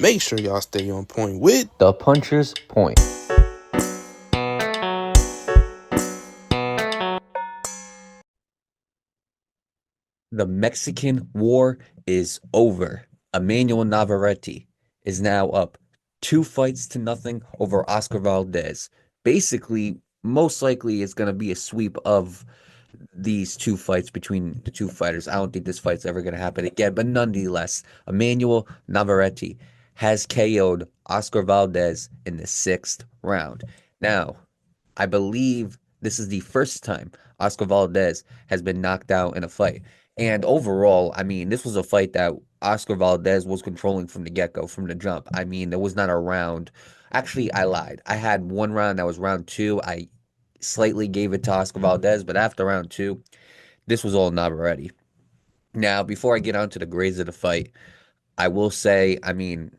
Make sure y'all stay on point with The Puncher's Point. The Mexican War is over. Emanuel Navarrete is now up 2 fights to nothing over Oscar Valdez. Basically, most likely it's going to be a sweep of these two fights between the two fighters. I don't think this fight's ever going to happen again, but nonetheless, Emanuel Navarrete has KO'd Oscar Valdez in the sixth round. Now, I believe this is the first time Oscar Valdez has been knocked out in a fight. And overall, I mean, this was a fight that Oscar Valdez was controlling from the get-go, from the jump. I mean, there was not a round. Actually, I lied. I had one round that was round two. I slightly gave it to Oscar Valdez, but after round two, this was all Navarrete. Now, before I get on to the grades of the fight, I will say, I mean,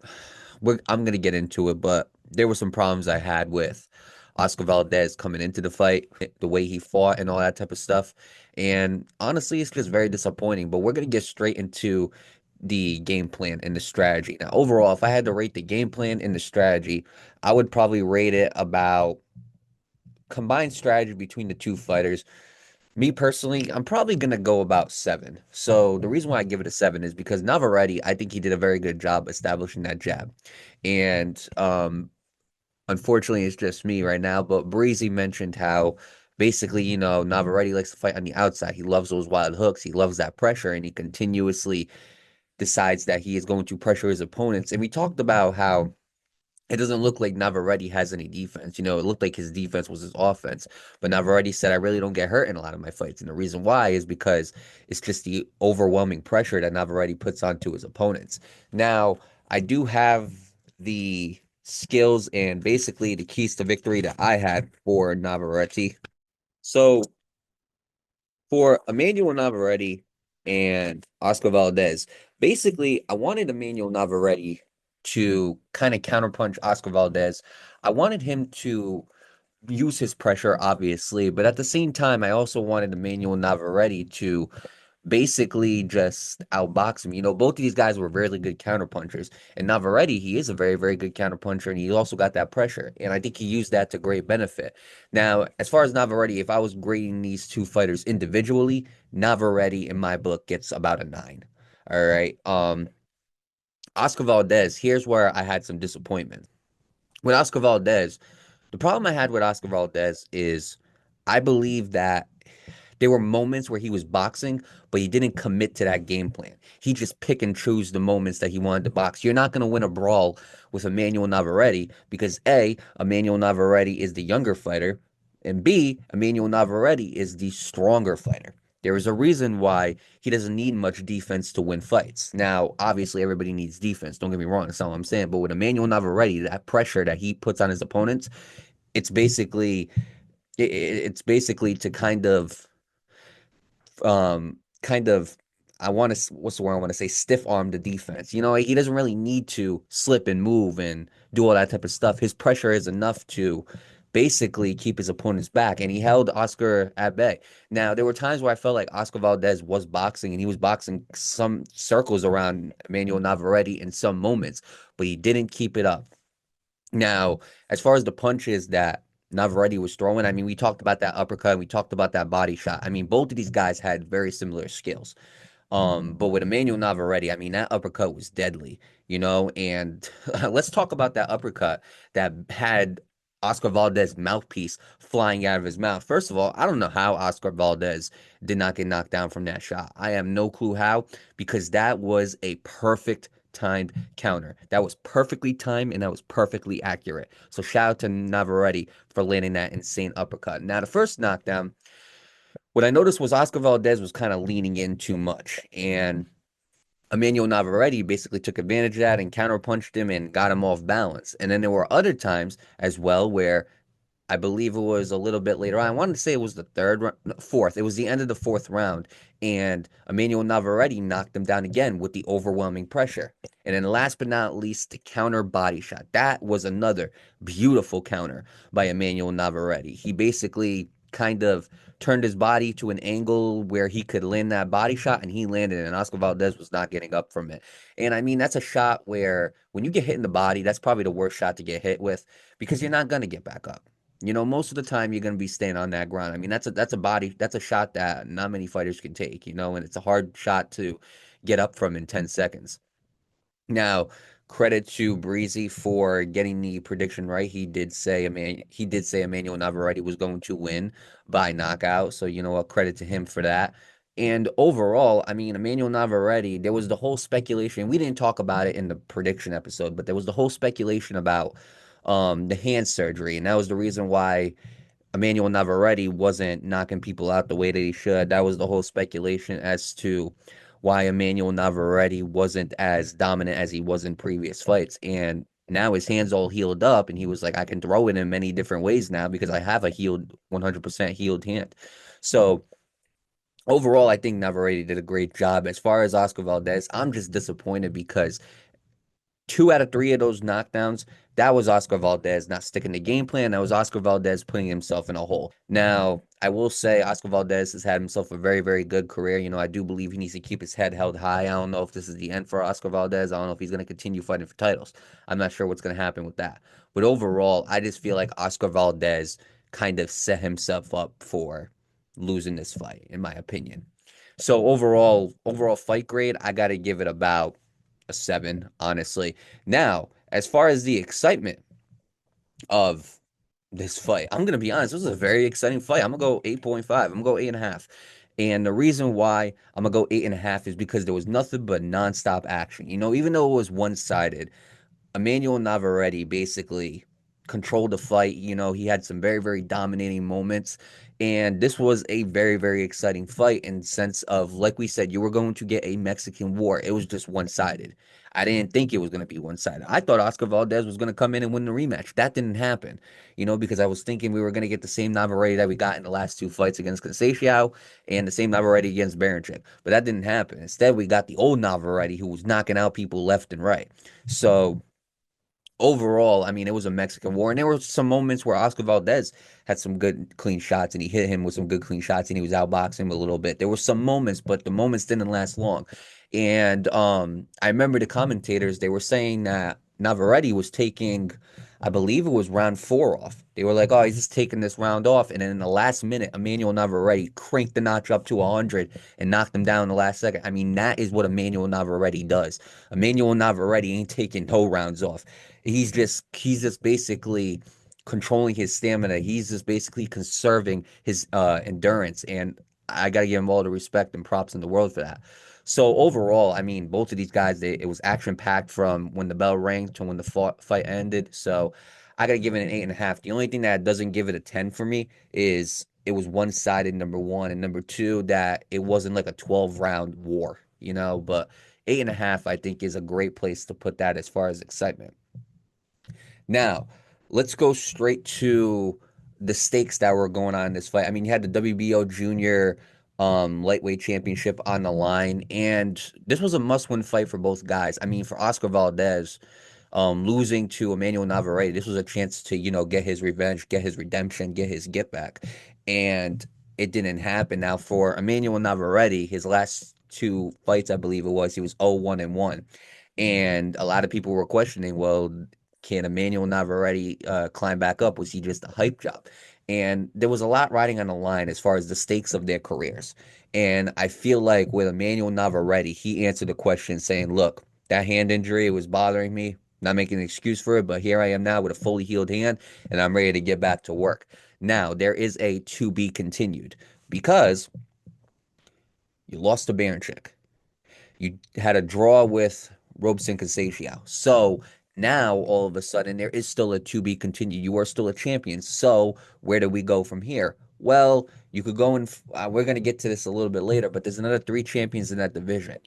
I'm going to get into it, but there were some problems I had with Oscar Valdez coming into the fight, the way he fought and all that type of stuff. And honestly, it's just very disappointing. But we're going to get straight into the game plan and the strategy. Now, overall, if I had to rate the game plan and the strategy, I would probably rate it about combined strategy between the two fighters. Me personally, I'm probably gonna go about seven. So the reason why I give it a seven is because Navarrete, I think he did a very good job establishing that jab. And unfortunately, it's just me right now. But Breezy mentioned how basically, Navarrete likes to fight on the outside. He loves those wild hooks. He loves that pressure, and he continuously decides that he is going to pressure his opponents. And we talked about how it doesn't look like Navarrete has any defense. It looked like his defense was his offense. But Navarrete said, I really don't get hurt in a lot of my fights. And the reason why is because it's just the overwhelming pressure that Navarrete puts onto his opponents. Now, I do have the skills and basically the keys to victory that I had for Navarrete. So for Emanuel Navarrete and Oscar Valdez, basically, I wanted Emanuel Navarrete to kind of counterpunch Oscar Valdez. I wanted him to use his pressure, obviously, but at the same time, I also wanted Emmanuel Navarrete to basically just outbox him. Both of these guys were really good counterpunchers. And Navarrete, he is a very, very good counterpuncher, and he also got that pressure. And I think he used that to great benefit. Now, as far as Navarrete, if I was grading these two fighters individually, Navarrete, in my book, gets about a nine. All right. Oscar Valdez, here's where I had some disappointment. With Oscar Valdez, the problem I had with Oscar Valdez is I believe that there were moments where he was boxing, but he didn't commit to that game plan. He just pick and choose the moments that he wanted to box. You're not going to win a brawl with Emmanuel Navarrete because A, Emmanuel Navarrete is the younger fighter, and B, Emmanuel Navarrete is the stronger fighter. There is a reason why he doesn't need much defense to win fights. Now, obviously, everybody needs defense. Don't get me wrong. That's not what I'm saying. But with Emmanuel Navarrete, that pressure that he puts on his opponents, it's basically it's basically to kind of I want to what's the word I want to say stiff arm the defense. He doesn't really need to slip and move and do all that type of stuff. His pressure is enough to basically keep his opponents back, and he held Oscar at bay. Now, there were times where I felt like Oscar Valdez was boxing, and he was boxing some circles around Emmanuel Navarrete in some moments, but he didn't keep it up. Now, as far as the punches that Navarrete was throwing, I mean, we talked about that uppercut, and we talked about that body shot. I mean, both of these guys had very similar skills. But with Emmanuel Navarrete, I mean, that uppercut was deadly. And let's talk about that uppercut that had Oscar Valdez mouthpiece flying out of his mouth. First of all, I don't know how Oscar Valdez did not get knocked down from that shot. I have no clue how, because that was a perfect timed counter. That was perfectly timed and that was perfectly accurate. So shout out to Navarrete for landing that insane uppercut. Now, the first knockdown, what I noticed was Oscar Valdez was kind of leaning in too much, and Emmanuel Navarrete basically took advantage of that and counterpunched him and got him off balance. And then there were other times as well where I believe it was a little bit later on. I wanted to say it was the fourth. It was the end of the fourth round, and Emmanuel Navarrete knocked him down again with the overwhelming pressure. And then last but not least, the counter body shot. That was another beautiful counter by Emmanuel Navarrete. He basically kind of turned his body to an angle where he could land that body shot, and he landed it, and Oscar Valdez was not getting up from it. And I mean, that's a shot where when you get hit in the body, that's probably the worst shot to get hit with because you're not going to get back up. Most of the time you're going to be staying on that ground. I mean, that's a shot that not many fighters can take, and it's a hard shot to get up from in 10 seconds. Now, credit to Breezy for getting the prediction right. He did say Emmanuel Navarrete was going to win by knockout. So you know what, credit to him for that. And overall, I mean, Emmanuel Navarrete, there was the whole speculation. We didn't talk about it in the prediction episode, but there was the whole speculation about the hand surgery, and that was the reason why Emmanuel Navarrete wasn't knocking people out the way that he should. That was the whole speculation as to why Emmanuel Navarrete wasn't as dominant as he was in previous fights. And now his hands all healed up, and he was like, I can throw it in many different ways now because I have a 100% healed hand. So overall, I think Navarrete did a great job. As far as Oscar Valdez, I'm just disappointed because two out of three of those knockdowns, that was Oscar Valdez not sticking to game plan. That was Oscar Valdez putting himself in a hole. Now, I will say Oscar Valdez has had himself a very, very good career. I do believe he needs to keep his head held high. I don't know if this is the end for Oscar Valdez. I don't know if he's going to continue fighting for titles. I'm not sure what's going to happen with that. But overall, I just feel like Oscar Valdez kind of set himself up for losing this fight, in my opinion. So overall fight grade, I got to give it about a 7, honestly. Now, as far as the excitement of this fight, I'm gonna be honest, this was a very exciting fight. I'm gonna go 8.5. I'm gonna go 8.5. And the reason why I'm gonna go 8.5 is because there was nothing but nonstop action. Even though it was one-sided, Emmanuel Navarrete basically controlled the fight. He had some very, very dominating moments. And this was a very, very exciting fight in the sense of, like we said, you were going to get a Mexican war. It was just one-sided. I didn't think it was going to be one-sided. I thought Oscar Valdez was going to come in and win the rematch. That didn't happen, because I was thinking we were going to get the same Navarrete that we got in the last two fights against Conceição and the same Navarrete against Baranchyk. But that didn't happen. Instead, we got the old Navarrete who was knocking out people left and right. So overall, I mean, it was a Mexican war, and there were some moments where Oscar Valdez had some good clean shots, and he hit him with some good clean shots, and he was outboxing him a little bit. There were some moments, but the moments didn't last long. And I remember the commentators, they were saying that Navarrete was taking, I believe it was round 4 off. They were like, oh, he's just taking this round off. And then in the last minute, Emmanuel Navarrete cranked the notch up to 100 and knocked him down in the last second. I mean, that is what Emmanuel Navarrete does. Emmanuel Navarrete ain't taking no rounds off. He's just basically controlling his stamina. He's just basically conserving his endurance. And I got to give him all the respect and props in the world for that. So overall, I mean, both of these guys, it was action packed from when the bell rang to when the fight ended. So I got to give it an 8.5. The only thing that doesn't give it a 10 for me is it was one sided, number one, and number two, that it wasn't like a 12-round war, but 8.5, I think, is a great place to put that as far as excitement. Now, let's go straight to the stakes that were going on in this fight. I mean, you had the WBO Junior lightweight championship on the line, and this was a must-win fight for both guys. I mean, for Oscar Valdez, losing to Emmanuel Navarrete, this was a chance to, get his revenge, get his redemption, get his get back. And it didn't happen. Now, for Emmanuel Navarrete, his last two fights, I believe it was, he was 0-1-1. And a lot of people were questioning, well, can Emmanuel Navarrete climb back up? Was he just a hype job? And there was a lot riding on the line as far as the stakes of their careers. And I feel like with Emmanuel Navarrete, he answered the question saying, look, that hand injury was bothering me. Not making an excuse for it, but here I am now with a fully healed hand, and I'm ready to get back to work. Now, there is a to be continued because you lost to Baranchyk. You had a draw with Robeson Conceição. So now all of a sudden there is still a to be continued. You are still a champion. So where do we go from here? Well, you could go and we're going to get to this a little bit later, but there's another 3 champions in that division,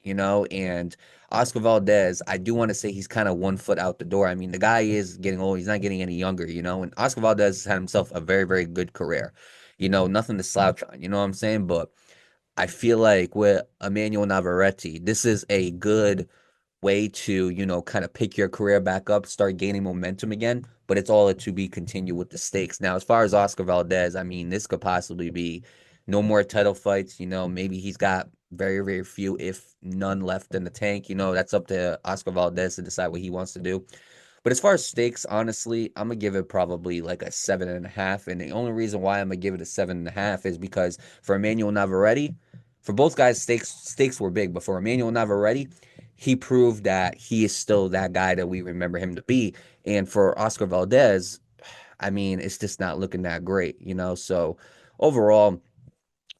and Oscar Valdez, I do want to say he's kind of 1 foot out the door. I mean, the guy is getting old. He's not getting any younger, and Oscar Valdez has had himself a very, very good career, nothing to slouch on, you know what I'm saying? But I feel like with Emmanuel Navarrete, this is a good way to, kind of pick your career back up, start gaining momentum again. but it's all to be continued with the stakes. Now, as far as Oscar Valdez, I mean, this could possibly be no more title fights. Maybe he's got very, very few, if none, left in the tank. That's up to Oscar Valdez to decide what he wants to do. But as far as stakes, honestly, I'm gonna give it probably like a 7.5. And the only reason why I'm gonna give it a 7.5 is because for Emanuel Navarrete, for both guys, stakes were big. But for Emanuel Navarrete, he proved that he is still that guy that we remember him to be. And for Oscar Valdez, I mean, it's just not looking that great. So overall,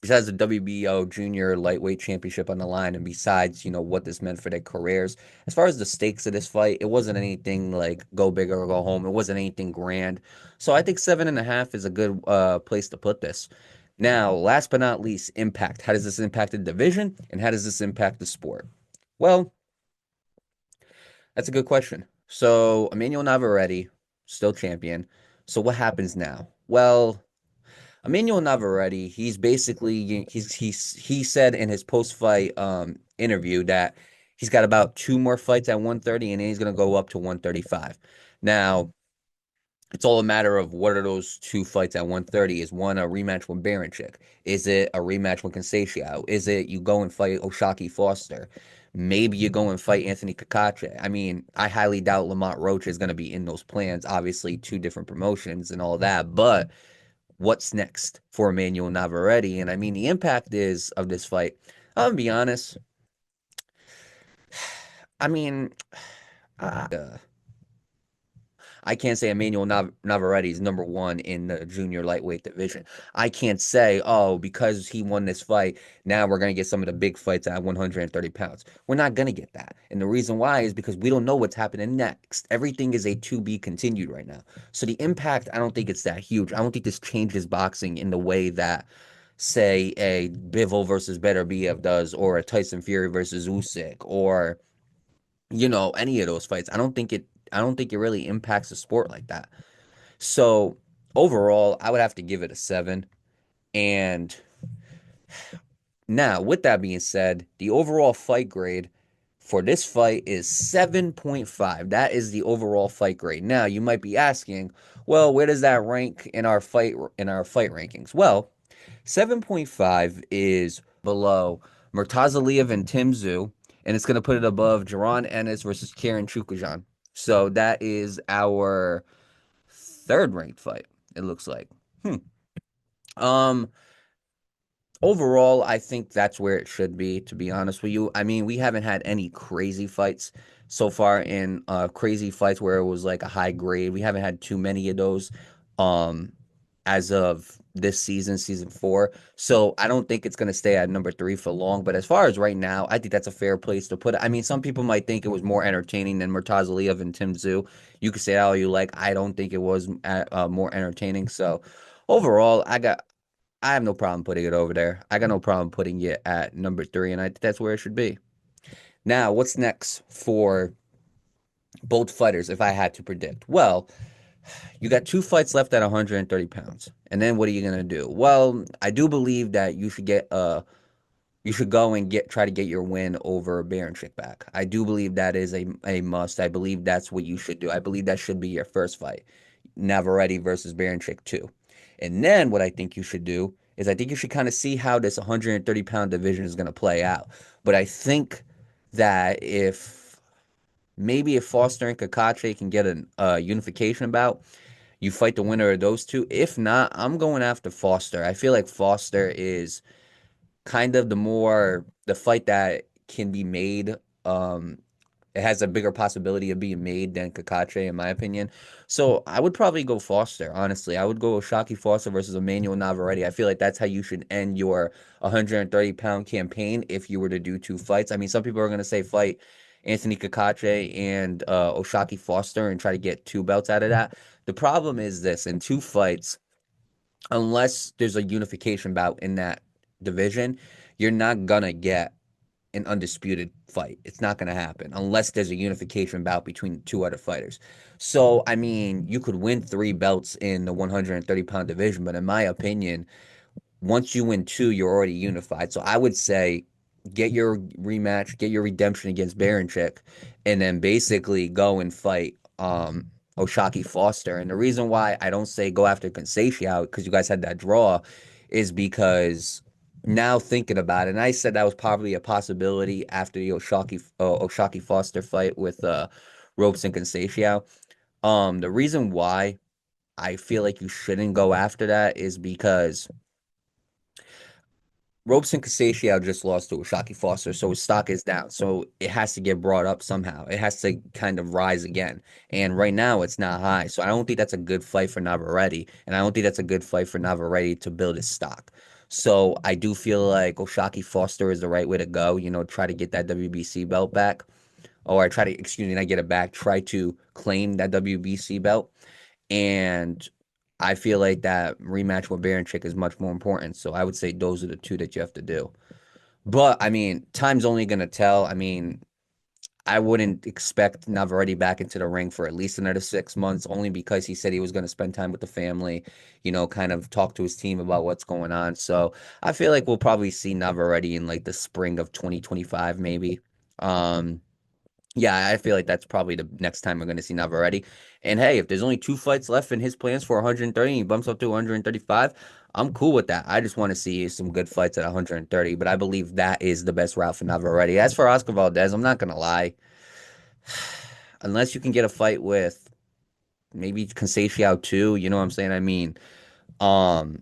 besides the WBO junior lightweight championship on the line, and besides, what this meant for their careers, as far as the stakes of this fight, it wasn't anything like go big or go home. It wasn't anything grand. So I think 7.5 is a good place to put this. Now, last but not least, impact. How does this impact the division, and how does this impact the sport? Well, that's a good question. So Emmanuel Navarrete, still champion. So what happens now? Well, Emanuel Navarrete, he's basically he said in his post-fight interview that he's got about two more fights at 130, and then he's gonna go up to 135. Now, it's all a matter of what are those two fights at 130? Is one a rematch with Baranchyk? Is it a rematch with Conceição? Is it you go and fight Oshaki Foster? Maybe you go and fight Anthony Kakache. I mean, I highly doubt Lamont Roach is going to be in those plans. Obviously, two different promotions and all that, but what's next for Emmanuel Navarrete? And I mean, the impact is of this fight. I'm gonna be honest. I mean, uh, I can't say Emmanuel Navarrete is number one in the junior lightweight division. I can't say, oh, because he won this fight, now we're going to get some of the big fights at 130 pounds. We're not going to get that. And the reason why is because we don't know what's happening next. Everything is a to be continued right now. So the impact, I don't think it's that huge. I don't think this changes boxing in the way that, say, a Bivol versus Beterbiev does, or a Tyson Fury versus Usyk, or any of those fights. I don't think it really impacts the sport like that. So overall, I would have to give it a 7. And now, with that being said, the overall fight grade for this fight is 7.5. That is the overall fight grade. Now, you might be asking, well, where does that rank in our fight rankings? Well, 7.5 is below Murtazaliev and Tim Tszyu, and it's going to put it above Jaron Ennis versus Karen Chukajan. So that is our third ranked fight, it looks like. Hmm. Um, Overall, I think that's where it should be, to be honest with you. I mean, we haven't had any crazy fights so far in crazy fights where it was like a high grade. We haven't had too many of those um as of this season, season 4. So I don't think it's gonna stay at number 3 for long. But as far as right now, I think that's a fair place to put it. I mean, some people might think it was more entertaining than Murtazaliev and Tim Tszyu. You could say all you like. I don't think it was more entertaining. So overall, I have no problem putting it over there. I got no problem putting it at number 3, and I think that's where it should be. Now, what's next for both fighters if I had to predict? Well, you got two fights left at 130 pounds. And then what are you gonna do? Well, I do believe that you should go and try to get your win over Baranchyk back. I do believe that is a must. I believe that's what you should do. I believe that should be your first fight. Navarrete versus Baranchyk 2. And then what I think you should do is I think you should kind of see how this 130-pound division is going to play out. But I think that if Foster and Kakache can get a unification bout, you fight the winner of those two. If not, I'm going after Foster. I feel like Foster is kind of the fight that can be made. It has a bigger possibility of being made than Kakache, in my opinion. So I would probably go Foster, honestly. I would go Shockey Foster versus Emmanuel Navarrete. I feel like that's how you should end your 130-pound campaign if you were to do two fights. I mean, some people are going to say fight Anthony Kakache and Oshaki Foster and try to get two belts out of that. The problem is this, in two fights, unless there's a unification bout in that division, you're not going to get an undisputed fight. It's not going to happen unless there's a unification bout between two other fighters. So, I mean, you could win three belts in the 130-pound division, but in my opinion, once you win two, you're already unified. So I would say get your rematch, get your redemption against Baranchyk, and then basically go and fight Oshaki Foster. And the reason why I don't say go after Conceição because you guys had that draw is because now thinking about it, and I said that was probably a possibility after the Oshaki Foster fight with Ropes and Conceição. The reason why I feel like you shouldn't go after that is because Ropes and Casaccio just lost to Oshaki Foster, so his stock is down. So it has to get brought up somehow. It has to kind of rise again. And right now it's not high. So I don't think that's a good fight for Navarrete. And I don't think that's a good fight for Navarrete to build his stock. So I do feel like Oshaki Foster is the right way to go. Try to get that WBC belt back. Or try to, excuse me, not get it back. Try to claim that WBC belt. And I feel like that rematch with Baranchik is much more important. So I would say those are the two that you have to do. But I mean, time's only gonna tell. I mean, I wouldn't expect Navarrete back into the ring for at least another 6 months, only because he said he was going to spend time with the family, kind of talk to his team about what's going on. So I feel like we'll probably see Navarrete in like the spring of 2025, maybe. Um, yeah, I feel like that's probably the next time we're going to see Navarrete. And hey, if there's only two fights left in his plans for 130 and he bumps up to 135, I'm cool with that. I just want to see some good fights at 130, but I believe that is the best route for Navarrete. As for Oscar Valdez, I'm not going to lie. Unless you can get a fight with maybe Conceição too, you know what I'm saying? I mean, um,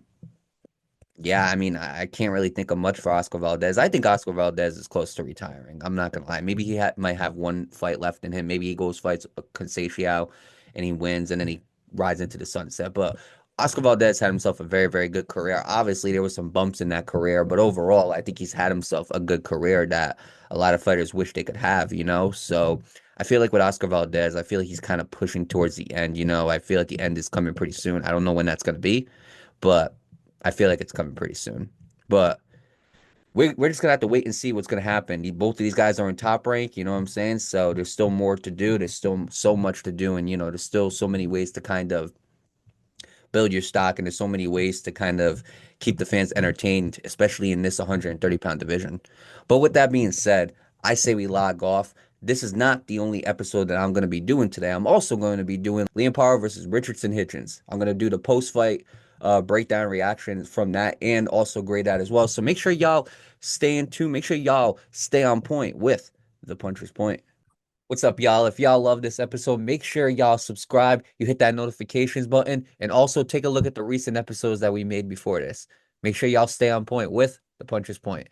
yeah, I mean, I can't really think of much for Oscar Valdez. I think Oscar Valdez is close to retiring. I'm not gonna lie. Maybe might have one fight left in him. Maybe he goes fights Conceição and he wins, and then he rides into the sunset. But Oscar Valdez had himself a very, very good career. Obviously, there were some bumps in that career, but overall, I think he's had himself a good career that a lot of fighters wish they could have. So I feel like with Oscar Valdez, I feel like he's kind of pushing towards the end. I feel like the end is coming pretty soon. I don't know when that's gonna be, but I feel like it's coming pretty soon. But we're just gonna have to wait and see what's gonna happen. Both of these guys are in top rank, you know what I'm saying? So there's still more to do. There's still so much to do, and there's still so many ways to kind of build your stock, and there's so many ways to kind of keep the fans entertained, especially in this 130-pound division. But with that being said, I say we log off. This is not the only episode that I'm going to be doing today. I'm also going to be doing Liam Power versus Richardson Hitchens. I'm going to do the post-fight breakdown reaction from that and also grade that as well. So make sure y'all stay in tune. Make sure y'all stay on point with the Puncher's Point. What's up, y'all? If y'all love this episode, make sure y'all subscribe. You hit that notifications button and also take a look at the recent episodes that we made before this. Make sure y'all stay on point with the Puncher's Point.